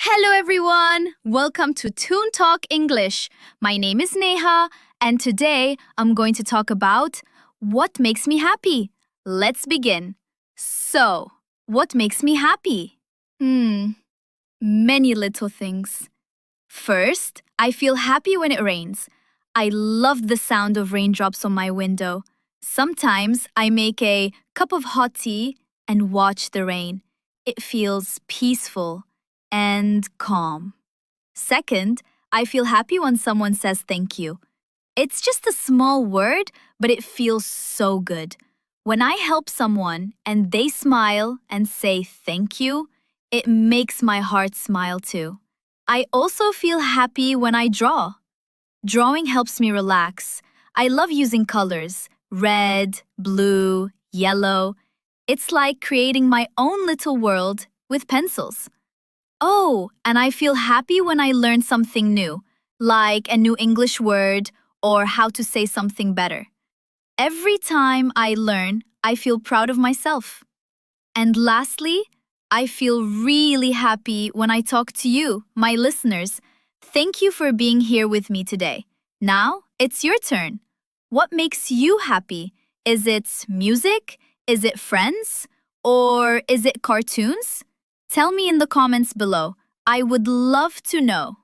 Hello everyone! Welcome to Toon Talk English. My name is Neha and today I'm going to talk about what makes me happy. Let's begin. So, what makes me happy? Many little things. First, I feel happy when it rains. I love the sound of raindrops on my window. Sometimes I make a cup of hot tea and watch the rain. It feels peaceful and calm. Second, I feel happy when someone says thank you. It's just a small word, but it feels so good. When I help someone and they smile and say thank you, it makes my heart smile too. I also feel happy when I draw. Drawing helps me relax. I love using colors: red, blue, yellow. It's like creating my own little world with pencils. Oh, and I feel happy when I learn something new, like a new English word or how to say something better. Every time I learn, I feel proud of myself. And lastly, I feel really happy when I talk to you, my listeners. Thank you for being here with me today. Now, it's your turn. What makes you happy? Is it music? Is it friends? Or is it cartoons? Tell me in the comments below. I would love to know.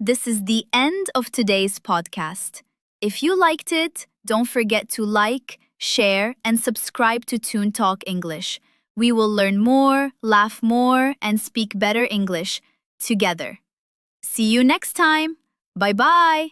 This is the end of today's podcast. If you liked it, don't forget to like, share, and subscribe to Toon Talk English. We will learn more, laugh more, and speak better English together. See you next time. Bye-bye.